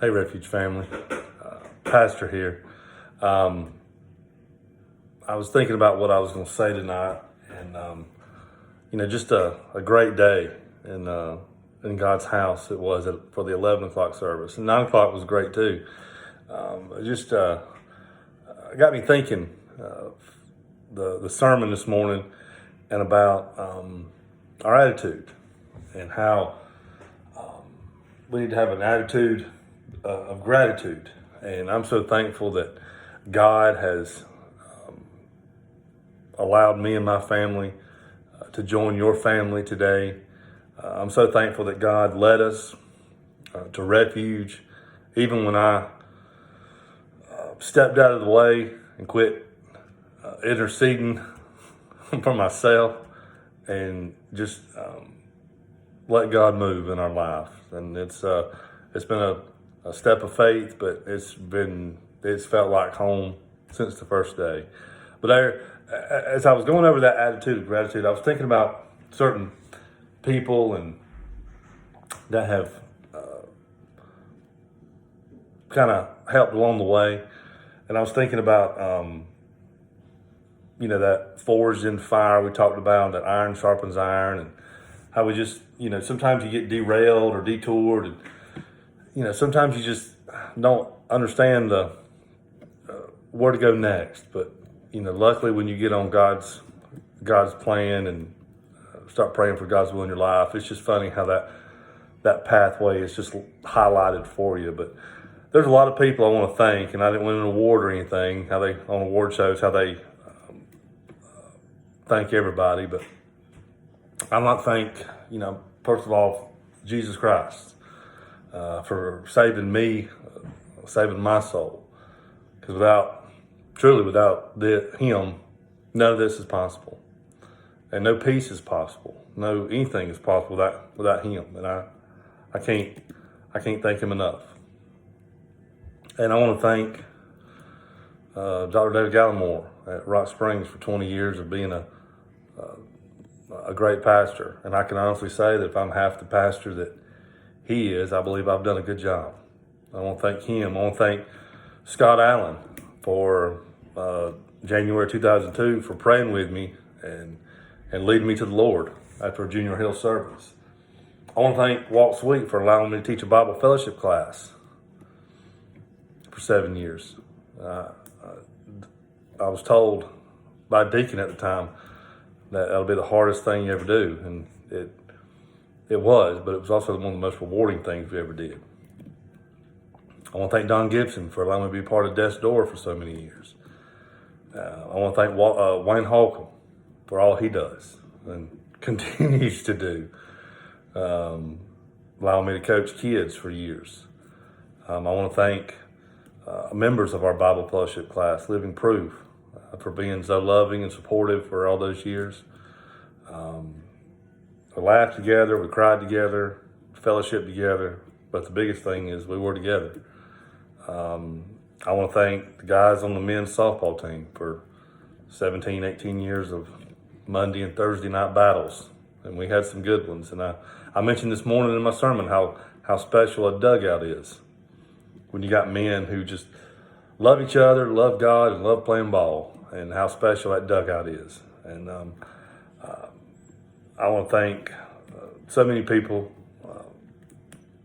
Hey, Refuge family. Pastor here. I was thinking about what I was going to say tonight, and just a great day in God's house. It was for the 11 o'clock service, and 9 o'clock was great too. It just got me thinking the sermon this morning and about our attitude and how we need to have an attitude of gratitude. And I'm so thankful that God has allowed me and my family to join your family today. I'm so thankful that God led us to Refuge, even when I stepped out of the way and quit interceding for myself and just let God move in our life. And it's been a step of faith, but it's felt like home since the first day. But as I was going over that attitude of gratitude, I was thinking about certain people and that have kind of helped along the way. And I was thinking about, that forged in fire we talked about, that iron sharpens iron, and how we just, sometimes you get derailed or detoured, and, sometimes you just don't understand where to go next. But, luckily when you get on God's plan and start praying for God's will in your life, it's just funny how that pathway is just highlighted for you. But there's a lot of people I want to thank, and I didn't win an award or anything, how they, on award shows, how they thank everybody. But I'd like to thank, first of all, Jesus Christ for saving me, saving my soul. Because without Him, none of this is possible. And no peace is possible. No anything is possible without Him. And I can't thank Him enough. And I want to thank Dr. David Gallimore at Rock Springs for 20 years of being a great pastor. And I can honestly say that if I'm half the pastor that he is, I believe I've done a good job. I want to thank him. I want to thank Scott Allen for January 2002 for praying with me and leading me to the Lord after a Junior Hill service. I want to thank Walt Sweet for allowing me to teach a Bible fellowship class for 7 years. I was told by a deacon at the time that that'll be the hardest thing you ever do, and it was, but it was also one of the most rewarding things we ever did. I want to thank Don Gibson for allowing me to be part of Death's Door for so many years. I want to thank Wayne Holcomb for all he does and continues to do, allowing me to coach kids for years. I want to thank members of our Bible fellowship class, Living Proof, for being so loving and supportive for all those years. We laughed together, we cried together, fellowship together, but the biggest thing is we were together. I want to thank the guys on the men's softball team for 17, 18 years of Monday and Thursday night battles, and we had some good ones. And I mentioned this morning in my sermon how special a dugout is when you got men who just love each other, love God, and love playing ball, and how special that dugout is. And I want to thank so many people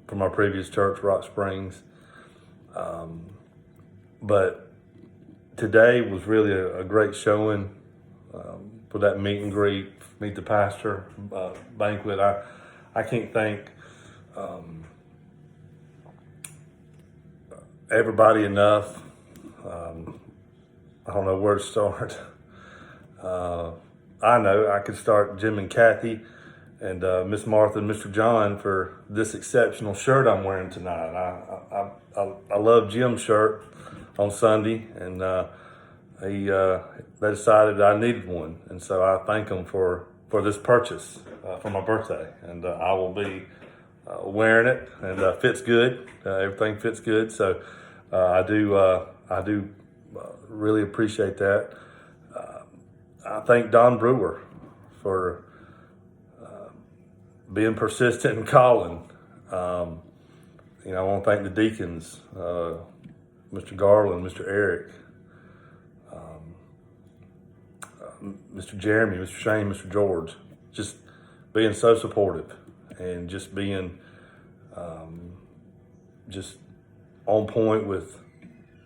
from our previous church, Rock Springs. But today was really a great showing for that meet and greet, meet the pastor banquet. I can't thank everybody enough. I don't know where to start. I know I could start Jim and Kathy and Miss Martha and Mr. John for this exceptional shirt I'm wearing tonight. I love Jim's shirt on Sunday, and they decided I needed one, and so I thank them for this purchase for my birthday, and I will be wearing it, and fits good. Everything fits good, so I do really appreciate that. I thank Don Brewer for being persistent and calling. I want to thank the deacons, Mr. Garland, Mr. Eric, Mr. Jeremy, Mr. Shane, Mr. George, just being so supportive and just being just on point with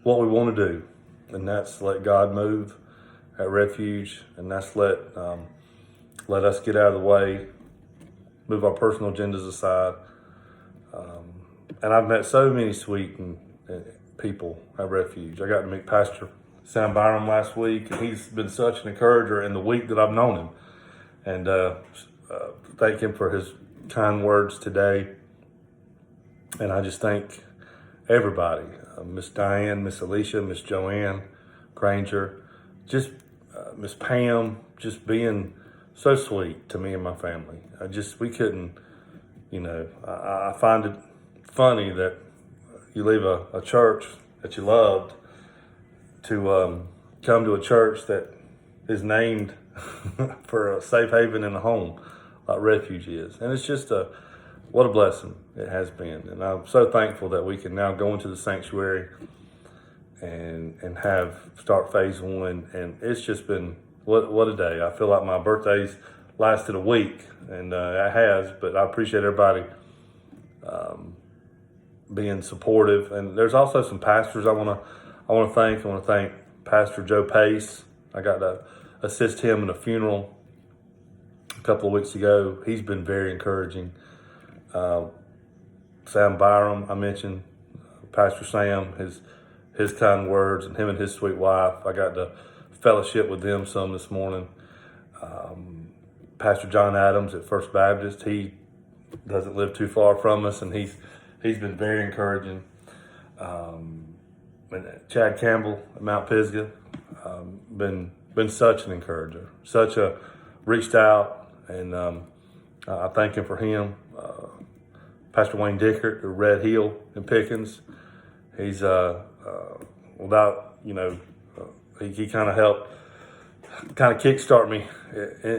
what we want to do. And that's let God move at Refuge, and that's let us get out of the way, move our personal agendas aside. And I've met so many sweet and people at Refuge. I got to meet Pastor Sam Byram last week, and he's been such an encourager in the week that I've known him. And thank him for his kind words today. And I just thank everybody, Miss Diane, Miss Alicia, Miss Joanne Granger, just Miss Pam, just being so sweet to me and my family. We couldn't, I find it funny that you leave a church that you loved to come to a church that is named for a safe haven and a home like Refuge is. And it's just what a blessing it has been. And I'm so thankful that we can now go into the sanctuary and start phase 1. And it's just been, what a day. I feel like my birthday's lasted a week, and it has, but I appreciate everybody being supportive. And there's also some pastors I want to thank. I want to thank Pastor Joe Pace. I got to assist him in a funeral a couple of weeks ago. He's been very encouraging. Sam Byram, I mentioned, Pastor Sam, his kind words, and him and his sweet wife. I got to fellowship with them some this morning. Pastor John Adams at First Baptist, he doesn't live too far from us, and he's been very encouraging. And Chad Campbell at Mount Pisgah, been such an encourager, reached out, and I thank him for him. Pastor Wayne Dickert at Red Hill in Pickens, he's he kind of helped kickstart me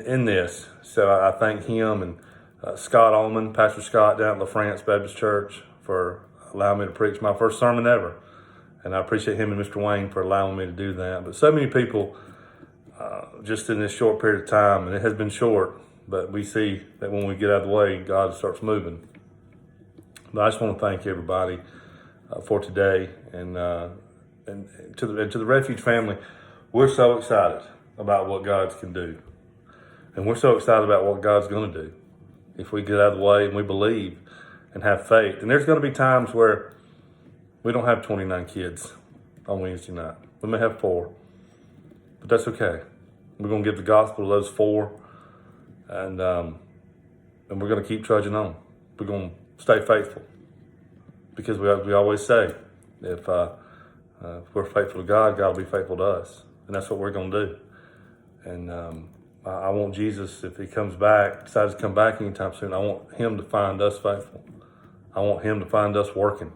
in this. So I thank him, and Scott Ullman, Pastor Scott down at LaFrance Baptist Church, for allowing me to preach my first sermon ever. And I appreciate him and Mr. Wayne for allowing me to do that. But so many people just in this short period of time, and it has been short, but we see that when we get out of the way, God starts moving. But I just want to thank everybody for today, and to the Refuge family. We're so excited about what God can do, and we're so excited about what God's going to do if we get out of the way and we believe and have faith. And there's going to be times where we don't have 29 kids on Wednesday night. We may have 4, but that's okay. We're going to give the gospel to those 4, and we're going to keep trudging on. We're going to stay faithful, because we always say, if we're faithful to God, God will be faithful to us, and that's what we're going to do. And I want Jesus, if he comes back, decides to come back anytime soon, I want him to find us faithful. I want him to find us working.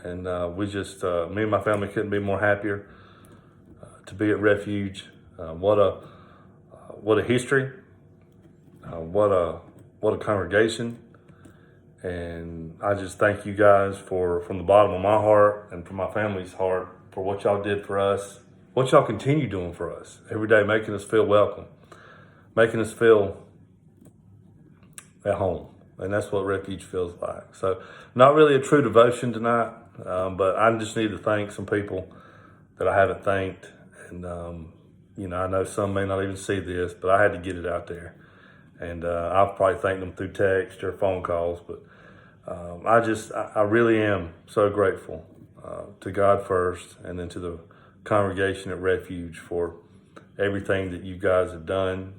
And me and my family couldn't be more happier to be at Refuge. What a history. What a congregation. And I just thank you guys from the bottom of my heart and from my family's heart for what y'all did for us, what y'all continue doing for us every day, making us feel welcome, making us feel at home. And that's what Refuge feels like. So not really a true devotion tonight, but I just need to thank some people that I haven't thanked. And, I know some may not even see this, but I had to get it out there. And I'll probably thank them through text or phone calls. But I really am so grateful to God first, and then to the congregation at Refuge for everything that you guys have done,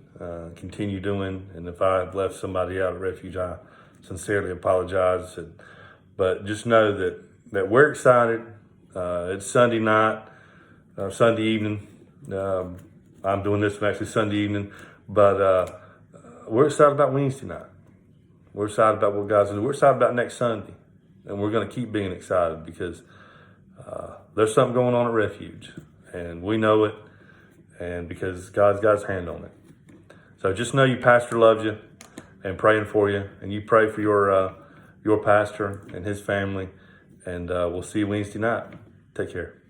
continue doing. And if I have left somebody out at Refuge, I sincerely apologize. But just know that we're excited. It's Sunday night, Sunday evening. I'm doing this one actually Sunday evening, but we're excited about Wednesday night. We're excited about what God's doing. We're excited about next Sunday, and we're going to keep being excited, because there's something going on at Refuge, and we know it, and because God's got his hand on it. So just know your pastor loves you and praying for you, and you pray for your pastor and his family. And we'll see you Wednesday night. Take care.